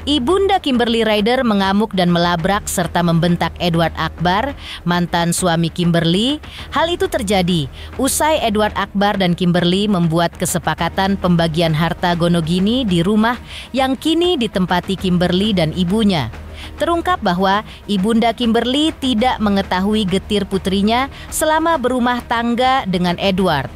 Ibunda Kimberly Ryder mengamuk dan melabrak serta membentak Edward Akbar, mantan suami Kimberly. Hal itu terjadi usai Edward Akbar dan Kimberly membuat kesepakatan pembagian harta gonogini di rumah yang kini ditempati Kimberly dan ibunya. Terungkap bahwa Ibunda Kimberly tidak mengetahui getir putrinya selama berumah tangga dengan Edward.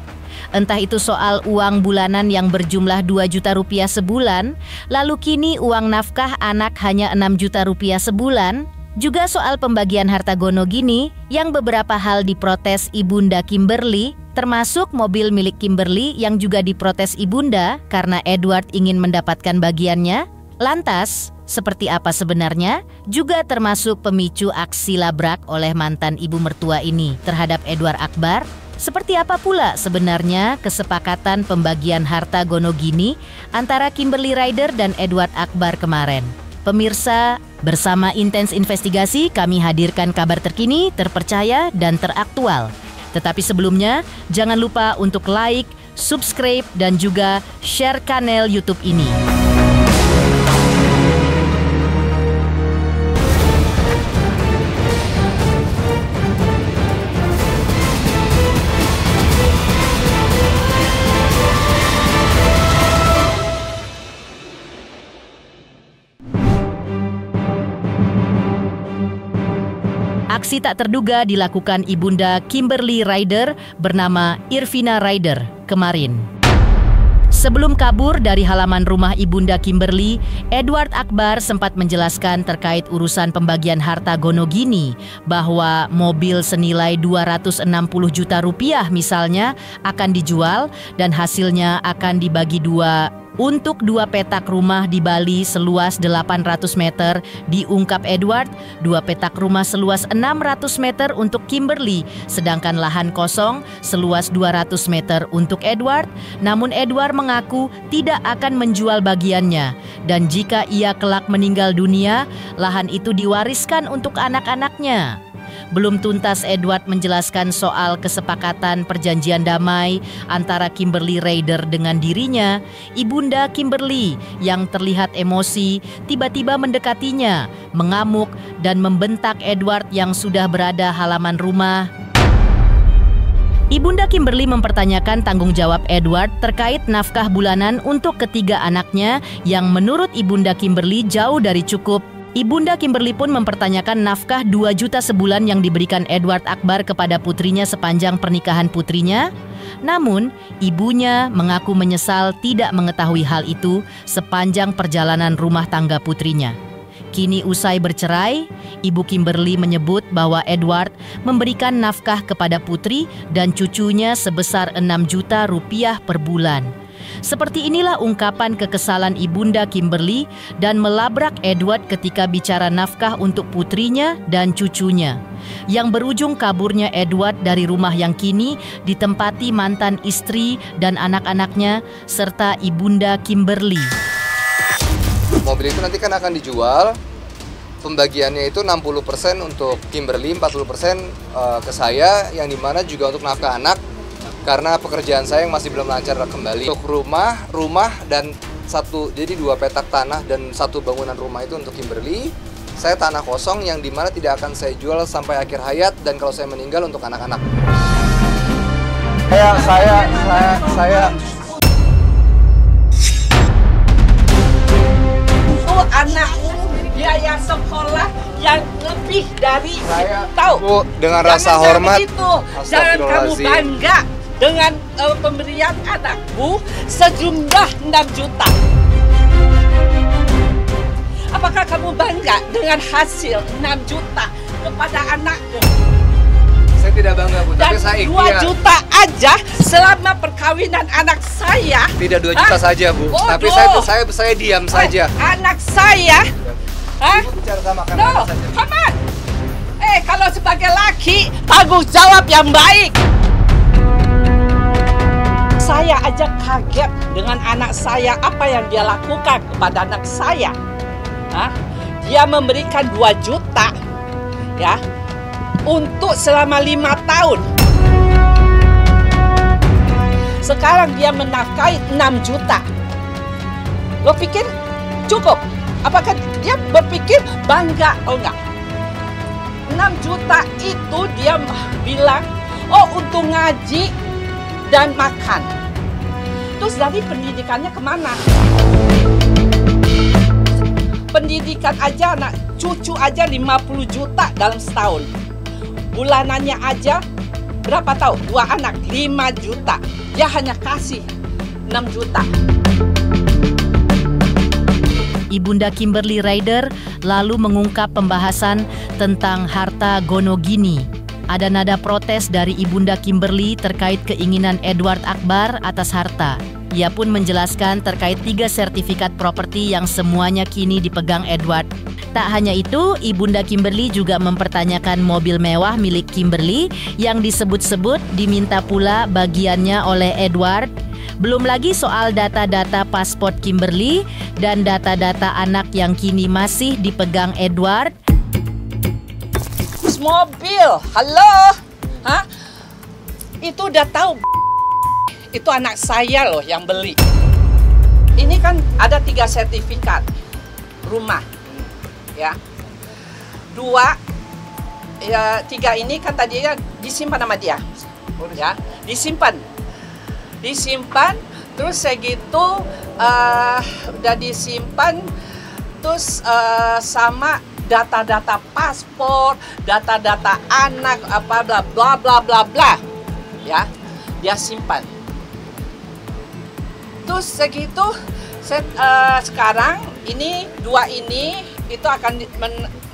Entah itu soal uang bulanan yang berjumlah 2 juta rupiah sebulan, lalu kini uang nafkah anak hanya 6 juta rupiah sebulan, juga soal pembagian harta gonogini yang beberapa hal diprotes Ibunda Kimberly, termasuk mobil milik Kimberly yang juga diprotes Ibunda karena Edward ingin mendapatkan bagiannya. Lantas, seperti apa sebenarnya? Juga termasuk pemicu aksi labrak oleh mantan ibu mertua ini terhadap Edward Akbar. Seperti apa pula sebenarnya kesepakatan pembagian harta gonogini antara Kimberly Ryder dan Edward Akbar kemarin? Pemirsa, bersama Intens Investigasi kami hadirkan kabar terkini, terpercaya, dan teraktual. Tetapi sebelumnya, jangan lupa untuk like, subscribe, dan juga share kanal YouTube ini. Aksi tak terduga dilakukan Ibunda Kimberly Ryder bernama Irvina Ryder kemarin. Sebelum kabur dari halaman rumah Ibunda Kimberly, Edward Akbar sempat menjelaskan terkait urusan pembagian harta gonogini bahwa mobil senilai 260 juta rupiah misalnya akan dijual dan hasilnya akan dibagi dua. Untuk 2 petak rumah di Bali seluas 800 meter diungkap Edward, 2 petak rumah seluas 600 meter untuk Kimberly, sedangkan lahan kosong seluas 200 meter untuk Edward. Namun Edward mengaku tidak akan menjual bagiannya dan jika ia kelak meninggal dunia, lahan itu diwariskan untuk anak-anaknya. Belum tuntas Edward menjelaskan soal kesepakatan perjanjian damai antara Kimberly Ryder dengan dirinya. Ibunda Kimberly yang terlihat emosi tiba-tiba mendekatinya, mengamuk dan membentak Edward yang sudah berada halaman rumah. Ibunda Kimberly mempertanyakan tanggung jawab Edward terkait nafkah bulanan untuk ketiga anaknya yang menurut Ibunda Kimberly jauh dari cukup. Ibunda Kimberly pun mempertanyakan nafkah 2 juta sebulan yang diberikan Edward Akbar kepada putrinya sepanjang pernikahan putrinya. Namun, ibunya mengaku menyesal tidak mengetahui hal itu sepanjang perjalanan rumah tangga putrinya. Kini usai bercerai, Ibu Kimberly menyebut bahwa Edward memberikan nafkah kepada putri dan cucunya sebesar 6 juta rupiah per bulan. Seperti inilah ungkapan kekesalan Ibunda Kimberly dan melabrak Edward ketika bicara nafkah untuk putrinya dan cucunya, yang berujung kaburnya Edward dari rumah yang kini ditempati mantan istri dan anak-anaknya serta Ibunda Kimberly. Mobil itu nanti kan akan dijual, pembagiannya itu 60% untuk Kimberly, 40% ke saya, yang dimana juga untuk nafkah anak. Karena pekerjaan saya yang masih belum lancar kembali. Untuk rumah dan jadi 2 petak tanah dan 1 bangunan rumah itu untuk Kimberly. Saya tanah kosong yang dimana tidak akan saya jual sampai akhir hayat dan kalau saya meninggal untuk anak-anak. Saya untuk anak biaya sekolah yang lebih dari tahu. Bu, dengan rasa hormat, jangan kamu bangga dengan pemberian anakmu sejumlah 6 juta. Apakah kamu bangga dengan hasil 6 juta kepada anakmu? Saya tidak bangga, Bu, tapi saya ikhtiar. 2 juta aja selama perkawinan anak saya. Tidak 2 juta saja, Bu. Tapi saya diam saja. Anak saya. Ibu bicara sama anak saja. Come on. Kalau sebagai laki, tanggung jawab yang baik. Saya aja kaget dengan anak saya, apa yang dia lakukan kepada anak saya. Dia memberikan 2 juta ya untuk selama 5 tahun. Sekarang dia menafkahi 6 juta. Lo pikir cukup? Apakah dia berpikir bangga? Oh enggak. 6 juta itu dia bilang, oh untuk ngaji dan makan. Terus dari pendidikannya kemana? Pendidikan aja anak cucu aja 50 juta dalam setahun. Bulanannya aja berapa tahu? 2 anak 5 juta. Dia hanya kasih 6 juta. Ibunda Kimberly Rider lalu mengungkap pembahasan tentang harta gonogini. Ada nada protes dari Ibunda Kimberly terkait keinginan Edward Akbar atas harta. Ia pun menjelaskan terkait 3 sertifikat properti yang semuanya kini dipegang Edward. Tak hanya itu, Ibunda Kimberly juga mempertanyakan mobil mewah milik Kimberly yang disebut-sebut diminta pula bagiannya oleh Edward. Belum lagi soal data-data paspor Kimberly dan data-data anak yang kini masih dipegang Edward. Mobil, halo, hah? Itu udah tahu. Itu anak saya loh yang beli. Ini kan ada 3 sertifikat rumah, ya. 2, ya 3 ini kan tadinya disimpan sama dia, ya, disimpan. Terus segitu udah disimpan, terus sama data-data paspor, data-data anak, apa bla bla bla bla bla, ya, dia simpan. Terus segitu, sekarang ini 2 ini itu akan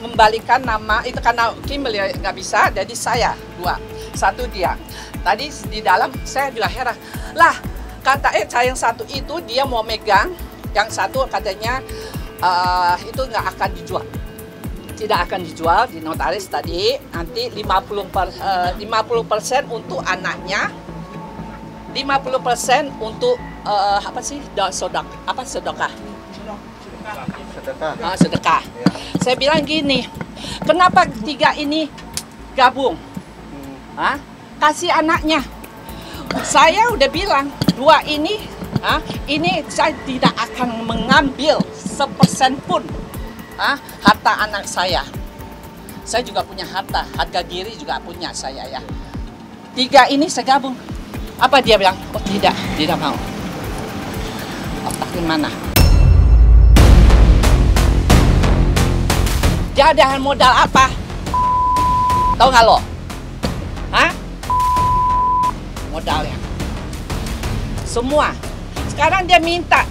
membalikan nama itu karena Kimberly nggak bisa, jadi saya 2, 1 dia. Tadi di dalam saya bilang heran, lah kata saya yang 1 itu dia mau megang, yang 1 katanya itu nggak akan dijual. Tidak akan dijual di notaris tadi, nanti 50% untuk anaknya, 50% untuk apa sih sedekah. Sedekah. Ya. Saya bilang gini, kenapa 3 ini gabung? Hah? Kasih anaknya. Saya udah bilang 2 ini, ini saya tidak akan mengambil 1% pun. Harta anak saya. Saya juga punya harta diri juga punya saya ya. 3 ini saya gabung. Apa dia bilang? Oh tidak mau. Otaknya mana? Dia ada modal apa? Tahu nggak lo? Hah? Modalnya. Semua. Sekarang dia minta.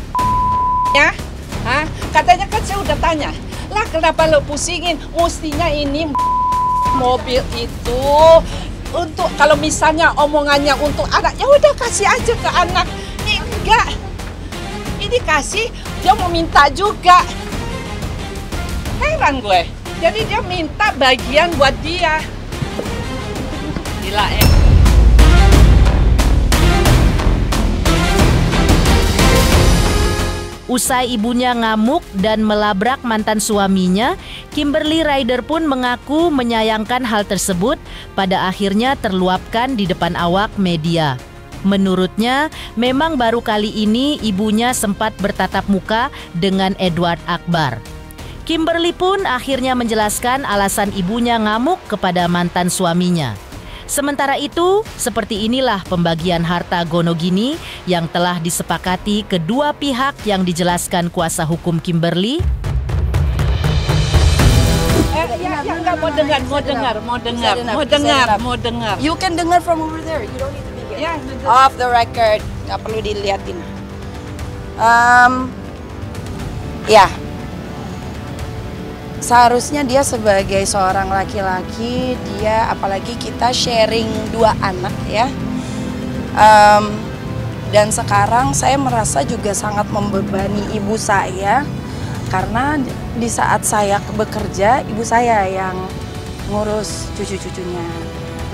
Ya? Hah? Katanya kan saya udah tanya. Lah kenapa lo pusingin? Mestinya ini mobil itu untuk kalau misalnya omongannya untuk anak, ya udah kasih aja ke anak. Ini enggak. Ini kasih, dia mau minta juga. Heran gue. Jadi dia minta bagian buat dia. Gila ya. Usai ibunya ngamuk dan melabrak mantan suaminya, Kimberly Rider pun mengaku menyayangkan hal tersebut pada akhirnya terluapkan di depan awak media. Menurutnya, memang baru kali ini ibunya sempat bertatap muka dengan Edward Akbar. Kimberly pun akhirnya menjelaskan alasan ibunya ngamuk kepada mantan suaminya. Sementara itu, seperti inilah pembagian harta gonogini yang telah disepakati kedua pihak yang dijelaskan kuasa hukum Kimberly. Enggak mau dengar. You can dengar from over there. You don't need to be here. Off the record, nggak perlu dilihatin. Ya. Seharusnya dia sebagai seorang laki-laki, dia apalagi kita sharing 2 anak ya. Dan sekarang saya merasa juga sangat membebani ibu saya. Karena di saat saya bekerja, ibu saya yang ngurus cucu-cucunya.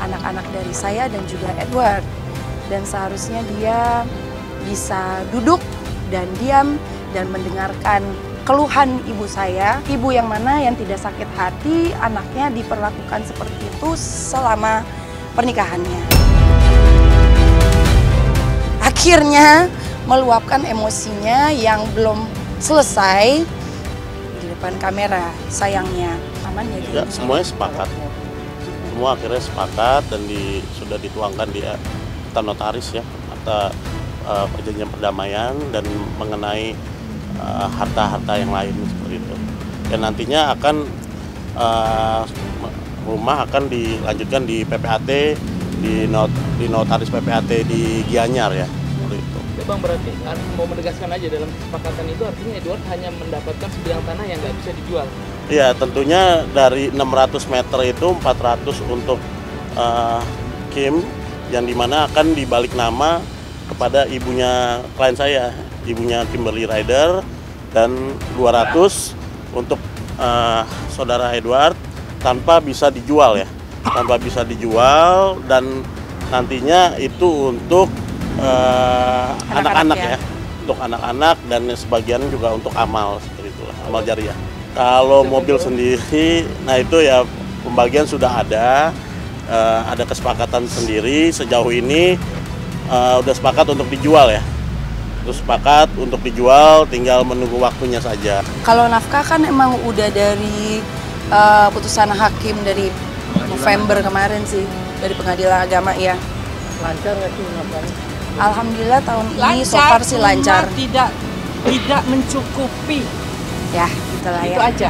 Anak-anak dari saya dan juga Edward. Dan seharusnya dia bisa duduk dan diam dan mendengarkan keluhan ibu saya, ibu yang mana yang tidak sakit hati anaknya diperlakukan seperti itu selama pernikahannya. Akhirnya meluapkan emosinya yang belum selesai, depan kamera. Sayangnya aman ya gitu. Ya, semuanya sepakat. Semua akhirnya sepakat dan sudah dituangkan di akta notaris ya, akta perjanjian perdamaian dan mengenai harta-harta yang lain seperti itu. Dan nantinya akan rumah akan dilanjutkan di PPAT, di notaris PPAT di Gianyar ya. Ya Bang, berarti mau menegaskan aja dalam kesepakatan itu artinya Edward hanya mendapatkan sebidang tanah yang nggak bisa dijual. Iya, tentunya dari 600 meter itu 400 untuk Kim, yang dimana akan dibalik nama kepada ibunya klien saya, ibunya Kimberly Rider, dan 200 untuk saudara Edward tanpa bisa dijual ya, tanpa bisa dijual, dan nantinya itu untuk anak-anak ya, untuk anak-anak dan sebagian juga untuk amal seperti itulah, amal jariah. Kalau mobil sendiri, nah itu ya pembagian sudah ada kesepakatan sendiri sejauh ini udah sepakat untuk dijual ya. Terus sepakat untuk dijual, tinggal menunggu waktunya saja. Kalau nafkah kan emang udah dari putusan hakim dari November kemarin sih, dari pengadilan agama ya. Lancar nggak sih nafkahnya? Alhamdulillah tahun ini Lancar, so far sih lancar. Tidak mencukupi. Ya, itulah ya. Itu aja.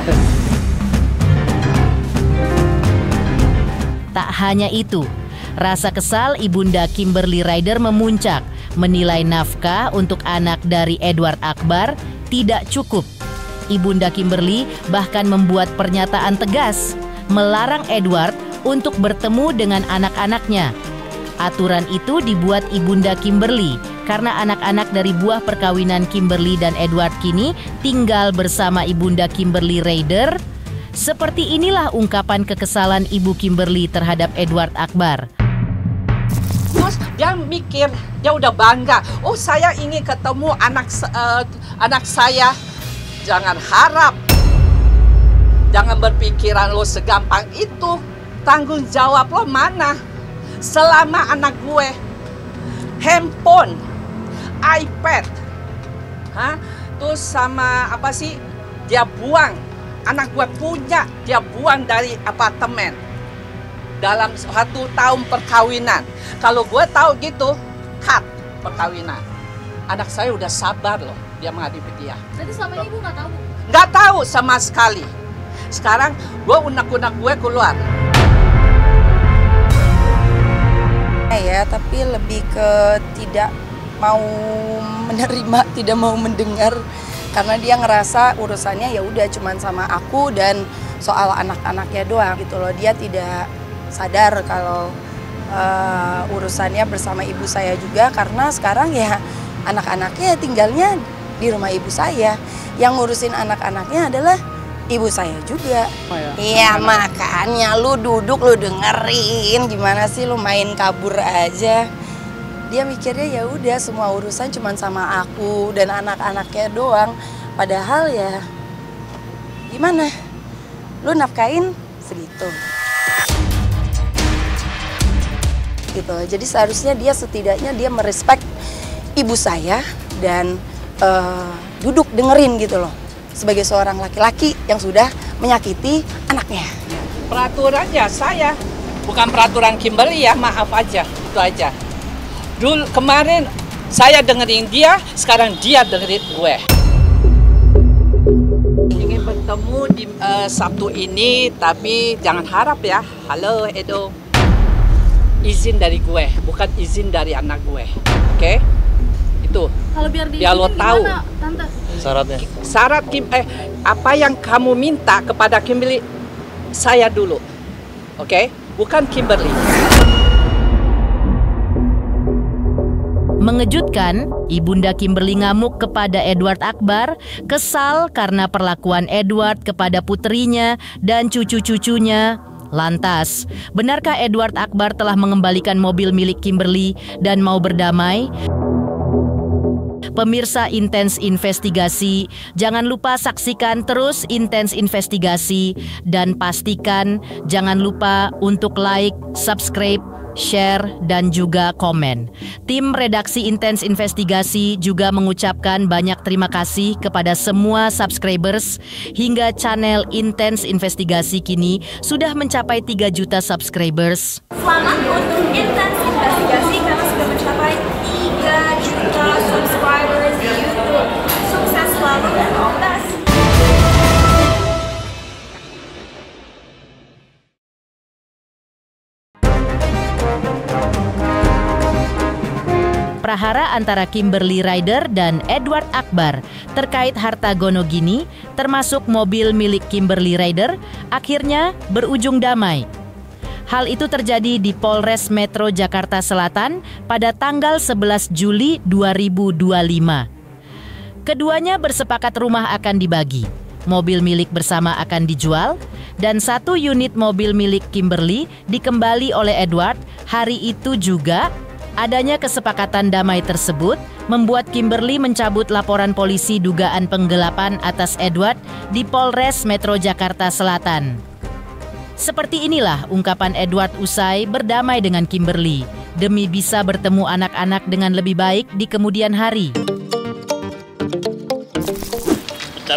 Tak hanya itu, rasa kesal Ibunda Kimberly Rider memuncak, menilai nafkah untuk anak dari Edward Akbar tidak cukup. Ibunda Kimberly bahkan membuat pernyataan tegas, melarang Edward untuk bertemu dengan anak-anaknya. Aturan itu dibuat Ibunda Kimberly karena anak-anak dari buah perkawinan Kimberly dan Edward kini tinggal bersama Ibunda Kimberly Rider. Seperti inilah ungkapan kekesalan Ibu Kimberly terhadap Edward Akbar. Terus dia mikir, dia udah bangga. Oh, saya ingin ketemu anak saya. Jangan harap. Jangan berpikiran lo segampang itu. Tanggung jawab lo mana? Selama anak gue handphone, iPad, terus sama apa sih? Dia buang. Anak gue punya, dia buang dari apartemen dalam 1 tahun perkawinan. Kalau gue tahu gitu, cut perkawinan. Anak saya udah sabar loh, dia menghadapi dia. Berarti selama ini Ibu nggak tahu? Nggak tahu sama sekali. Sekarang gue unek-unek gue keluar. Ya, tapi lebih ke tidak mau menerima, tidak mau mendengar, karena dia ngerasa urusannya ya udah cuman sama aku dan soal anak-anaknya doang gitu loh. Dia tidak sadar kalau urusannya bersama ibu saya juga, karena sekarang ya anak-anaknya tinggalnya di rumah ibu saya. Yang ngurusin anak-anaknya adalah ibu saya juga. Iya, makanya lu duduk, lu dengerin. Gimana sih lu main kabur aja? Dia mikirnya ya udah semua urusan cuman sama aku dan anak-anaknya doang. Padahal ya gimana? Lu nafkain segitu. Gitu. Jadi seharusnya dia setidaknya dia merespek ibu saya dan duduk dengerin gitu loh. Sebagai seorang laki-laki yang sudah menyakiti anaknya. Peraturannya saya, bukan peraturan Kimberly ya, maaf aja, itu aja. Dulu kemarin saya dengerin dia, sekarang dia dengerin gue. Ingin bertemu di Sabtu ini, tapi jangan harap ya. Halo Edo, izin dari gue, bukan izin dari anak gue, oke? Itu. Kalau biar lo tahu. gimana, Tante? Syaratnya? Syarat apa yang kamu minta kepada Kimberly, saya dulu, oke? Bukan Kimberly. Mengejutkan, Ibunda Kimberly ngamuk kepada Edward Akbar, kesal karena perlakuan Edward kepada puterinya dan cucu-cucunya. Lantas, benarkah Edward Akbar telah mengembalikan mobil milik Kimberly dan mau berdamai? Pemirsa Intens Investigasi, jangan lupa saksikan terus Intens Investigasi dan pastikan jangan lupa untuk like, subscribe, share, dan juga komen. Tim redaksi Intens Investigasi juga mengucapkan banyak terima kasih kepada semua subscribers hingga channel Intens Investigasi kini sudah mencapai 3 juta subscribers. Selamat untuk Intens Investigasi karena sudah mencapai 3 juta subscribers di YouTube. Sukses selalu dan all the best. Prahara antara Kimberly Rider dan Edward Akbar terkait harta Gonogini, termasuk mobil milik Kimberly Rider, akhirnya berujung damai. Hal itu terjadi di Polres Metro Jakarta Selatan pada tanggal 11 Juli 2025. Keduanya bersepakat rumah akan dibagi, mobil milik bersama akan dijual, dan 1 unit mobil milik Kimberly dikembali oleh Edward. Hari itu juga adanya kesepakatan damai tersebut membuat Kimberly mencabut laporan polisi dugaan penggelapan atas Edward di Polres Metro Jakarta Selatan. Seperti inilah ungkapan Edward usai berdamai dengan Kimberly demi bisa bertemu anak-anak dengan lebih baik di kemudian hari.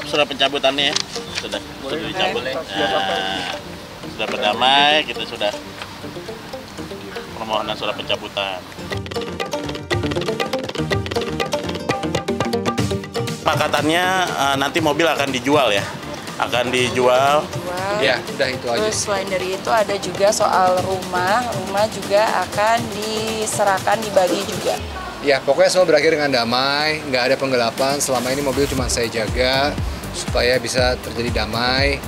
Surat pencabutannya sudah dicabut. Sudah berdamai, kita sudah permohonan surat pencabutan. Kesepakatannya nanti mobil akan dijual ya, Ya, udah itu aja. Terus selain dari itu ada juga soal rumah juga akan diserahkan, dibagi juga. Ya, pokoknya semua berakhir dengan damai, nggak ada penggelapan. Selama ini mobil cuma saya jaga supaya bisa terjadi damai.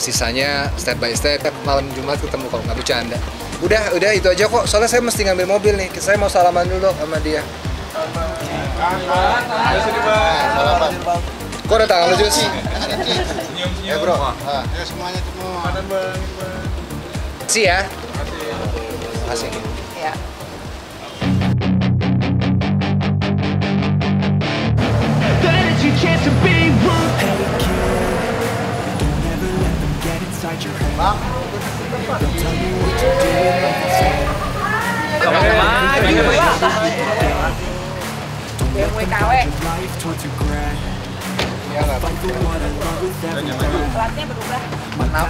Sisanya step by step, malam Jumat ketemu kalau nggak bercanda. Udah itu aja kok, soalnya saya mesti ngambil mobil nih. Saya mau salaman dulu sama dia. Salaman. Kok ada tangan lucu sih? Ya bro. Ya semuanya semua. Makasih ya. Makasih. Ya. Bang. BMW KW. Ya nggak. Platnya berubah.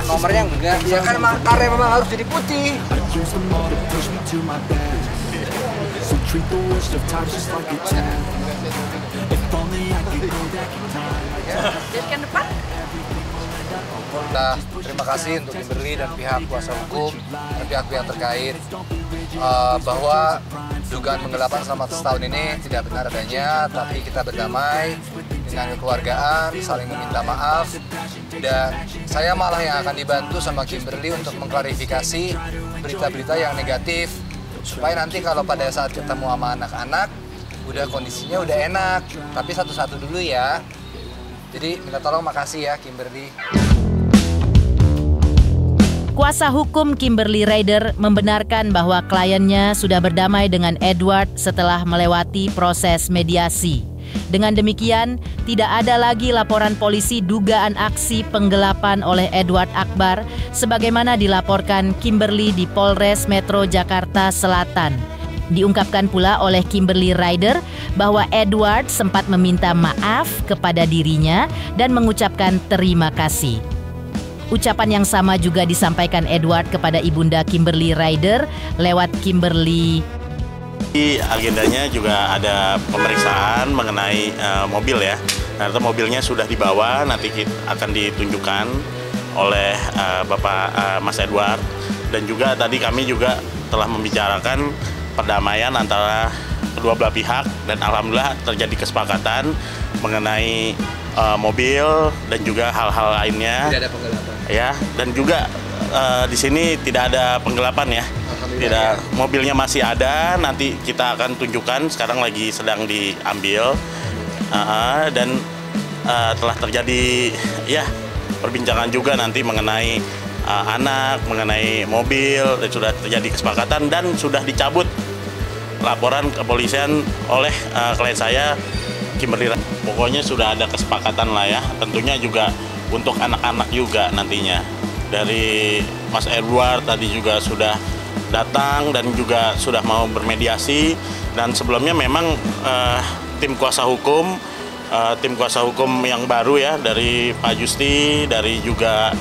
Nomornya enggak. Ya kan karya memang harus jadi putih. Jadikan depan. Nah, terima kasih untuk Kimberly dan pihak kuasa hukum dan pihak-pihak terkait bahwa dugaan penggelapan selama setahun ini tidak benar adanya, tapi kita berdamai dengan kekeluargaan, saling meminta maaf, dan saya malah yang akan dibantu sama Kimberly untuk mengklarifikasi berita-berita yang negatif supaya nanti kalau pada saat ketemu sama anak-anak udah kondisinya udah enak, tapi satu-satu dulu ya. Jadi minta tolong, makasih ya Kimberly. Kuasa hukum Kimberly Rider membenarkan bahwa kliennya sudah berdamai dengan Edward setelah melewati proses mediasi. Dengan demikian, tidak ada lagi laporan polisi dugaan aksi penggelapan oleh Edward Akbar sebagaimana dilaporkan Kimberly di Polres Metro Jakarta Selatan. Diungkapkan pula oleh Kimberly Rider bahwa Edward sempat meminta maaf kepada dirinya dan mengucapkan terima kasih. Ucapan yang sama juga disampaikan Edward kepada ibunda Kimberly Rider lewat Kimberly. Agendanya juga ada pemeriksaan mengenai mobil ya. Ternyata mobilnya sudah dibawa, nanti akan ditunjukkan oleh Bapak Mas Edward. Dan juga tadi kami juga telah membicarakan perdamaian antara kedua belah pihak dan alhamdulillah terjadi kesepakatan mengenai mobil dan juga hal-hal lainnya. Tidak ada penggelapan. Ya, dan juga di sini tidak ada penggelapan ya. Tidak, mobilnya masih ada, nanti kita akan tunjukkan, sekarang lagi sedang diambil. Dan telah terjadi ya perbincangan juga nanti mengenai anak, mengenai mobil, dan sudah terjadi kesepakatan dan sudah dicabut laporan kepolisian oleh klien saya Kimberly. Pokoknya sudah ada kesepakatan lah ya, tentunya juga untuk anak-anak juga nantinya. Dari Mas Edward tadi juga sudah datang dan juga sudah mau bermediasi. Dan sebelumnya memang tim kuasa hukum yang baru ya, dari Pak Justi, dari juga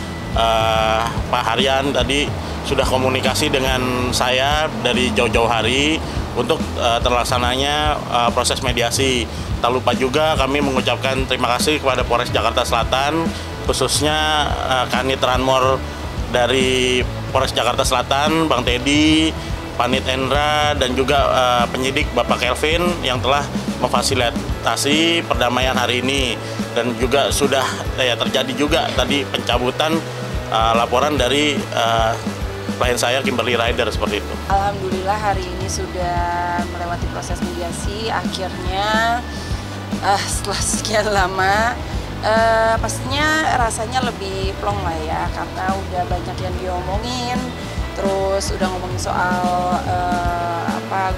Pak Haryan tadi sudah komunikasi dengan saya dari jauh-jauh hari untuk terlaksananya proses mediasi. Tak lupa juga kami mengucapkan terima kasih kepada Polres Jakarta Selatan, khususnya Kanit Ranmor dari Polres Jakarta Selatan, Bang Teddy, Panit Endra, dan juga penyidik Bapak Kelvin yang telah memfasilitasi perdamaian hari ini. Dan juga sudah terjadi juga tadi pencabutan laporan dari klien saya Kimberly Rider seperti itu. Alhamdulillah hari ini sudah melewati proses mediasi. Akhirnya setelah sekian lama pastinya rasanya lebih plong lah ya, karena udah banyak yang diomongin. Terus udah ngomongin soal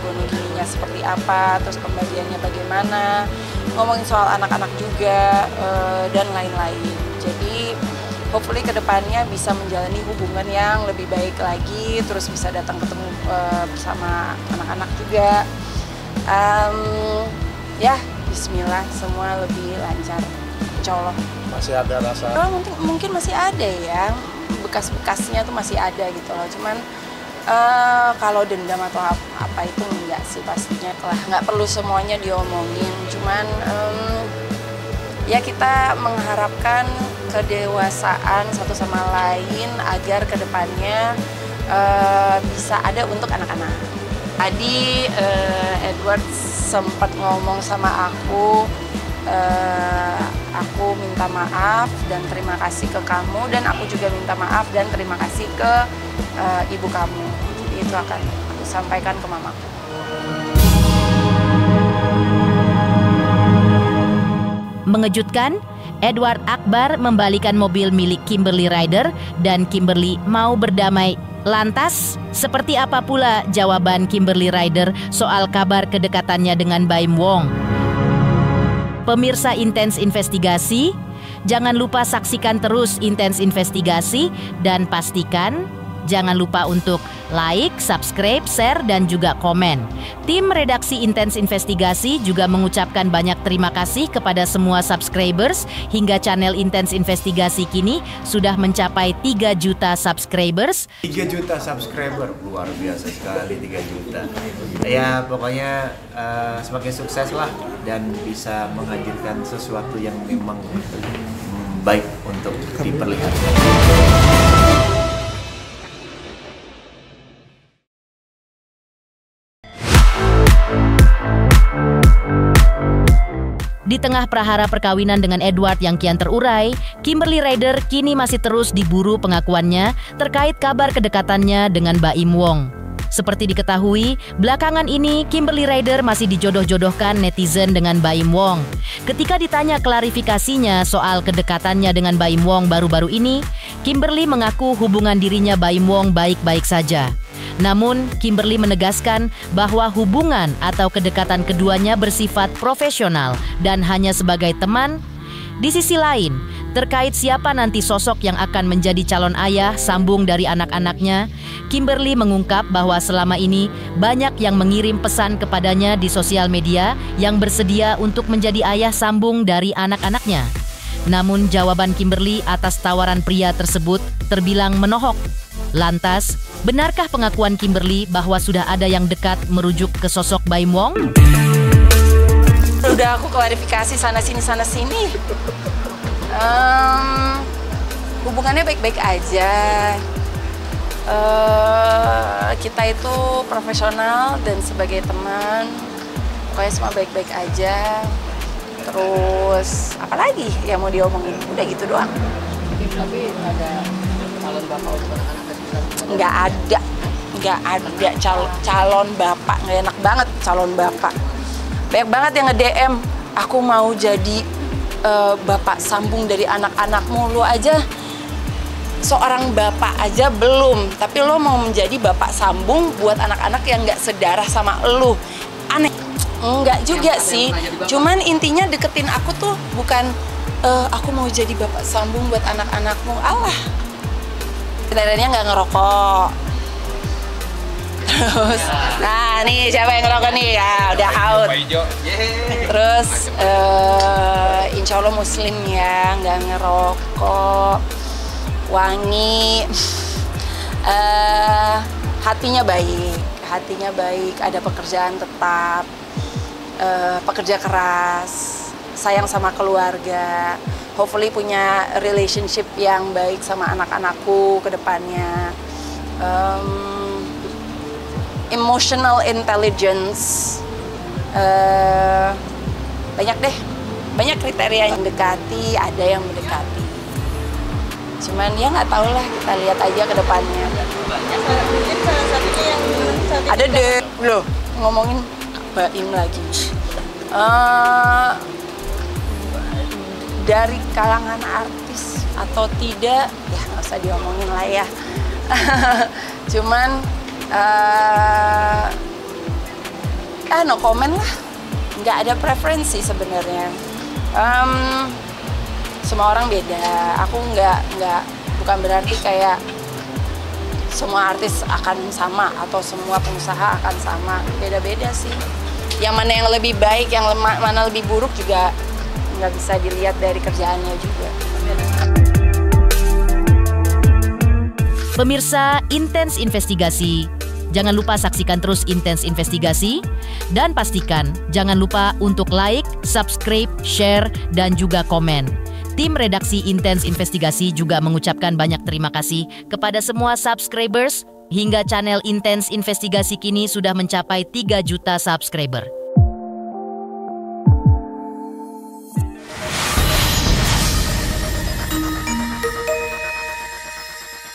gonogininya seperti apa, terus pembagiannya bagaimana, ngomongin soal anak-anak juga, dan lain-lain. Jadi hopefully kedepannya bisa menjalani hubungan yang lebih baik lagi, terus bisa datang ketemu bersama anak-anak juga. Ya, bismillah, semua lebih lancar, insya Allah. Masih ada rasa? Mungkin masih ada ya, bekas-bekasnya tuh masih ada gitu loh. Cuman kalau dendam atau apa itu enggak sih pastinya lah, nggak perlu semuanya diomongin. Cuman ya kita mengharapkan kedewasaan satu sama lain agar kedepannya bisa ada untuk anak-anak. Tadi Edward sempat ngomong sama aku minta maaf dan terima kasih ke kamu, dan aku juga minta maaf dan terima kasih ke ibu kamu. Jadi itu akan aku sampaikan ke mamaku. Mengejutkan, Edward Akbar membalikan mobil milik Kimberly Rider dan Kimberly mau berdamai. Lantas, seperti apa pula jawaban Kimberly Rider soal kabar kedekatannya dengan Baim Wong? Pemirsa Intens Investigasi, jangan lupa saksikan terus Intens Investigasi dan pastikan jangan lupa untuk like, subscribe, share, dan juga komen. Tim redaksi Intens Investigasi juga mengucapkan banyak terima kasih kepada semua subscribers hingga channel Intens Investigasi kini sudah mencapai 3 juta subscribers. 3 juta subscriber, luar biasa sekali 3 juta. Ya pokoknya semakin sukses lah dan bisa menghadirkan sesuatu yang memang baik untuk diperlihatkan. Di tengah prahara perkawinan dengan Edward yang kian terurai, Kimberly Rider kini masih terus diburu pengakuannya terkait kabar kedekatannya dengan Baim Wong. Seperti diketahui, belakangan ini Kimberly Rider masih dijodoh-jodohkan netizen dengan Baim Wong. Ketika ditanya klarifikasinya soal kedekatannya dengan Baim Wong baru-baru ini, Kimberly mengaku hubungan dirinya Baim Wong baik-baik saja. Namun, Kimberly menegaskan bahwa hubungan atau kedekatan keduanya bersifat profesional dan hanya sebagai teman. Di sisi lain, terkait siapa nanti sosok yang akan menjadi calon ayah sambung dari anak-anaknya, Kimberly mengungkap bahwa selama ini banyak yang mengirim pesan kepadanya di sosial media yang bersedia untuk menjadi ayah sambung dari anak-anaknya. Namun jawaban Kimberly atas tawaran pria tersebut terbilang menohok. Lantas, benarkah pengakuan Kimberly bahwa sudah ada yang dekat merujuk ke sosok Baim Wong? Udah aku klarifikasi sana-sini. Hubungannya baik-baik aja. Kita itu profesional dan sebagai teman, pokoknya semua baik-baik aja. Terus, apalagi yang mau diomongin? Udah gitu doang. Tapi ada calon bapak untuk anak-anak? Nggak ada calon bapak. Nggak enak banget calon bapak. Banyak banget yang nge-DM, aku mau jadi bapak sambung dari anak-anakmu. Lu aja seorang bapak aja belum, tapi lo mau menjadi bapak sambung buat anak-anak yang nggak sedarah sama lu. Aneh. Enggak juga sih, cuman intinya deketin aku tuh bukan aku mau jadi bapak sambung buat anak-anakmu. Allah, sebenarnya nggak ngerokok, Terus, nah nih siapa yang ngerokok nih? Ya udah out. Terus, insya Allah Muslim ya, nggak ngerokok, wangi, hatinya baik, ada pekerjaan tetap, pekerja keras, sayang sama keluarga, hopefully punya relationship yang baik sama anak-anakku ke depannya. Emotional intelligence, banyak kriteria yang mendekati, ada yang mendekati. Cuman ya nggak tahu lah, kita lihat aja ke depannya. Mungkin salah satunya yang saat Ada deh, loh ngomongin Baim lagi. Dari kalangan artis atau tidak, ya nggak usah diomongin lah ya. Cuman no comment lah, nggak ada preferensi sebenarnya. Semua orang beda. Aku bukan berarti kayak semua artis akan sama atau semua pengusaha akan sama. Beda-beda sih. Yang mana yang lebih baik, yang mana lebih buruk juga nggak bisa dilihat dari kerjaannya juga. Pemirsa Intens Investigasi, jangan lupa saksikan terus Intens Investigasi dan pastikan jangan lupa untuk like, subscribe, share, dan juga komen. Tim redaksi Intens Investigasi juga mengucapkan banyak terima kasih kepada semua subscribers hingga channel Intens Investigasi kini sudah mencapai 3 juta subscriber.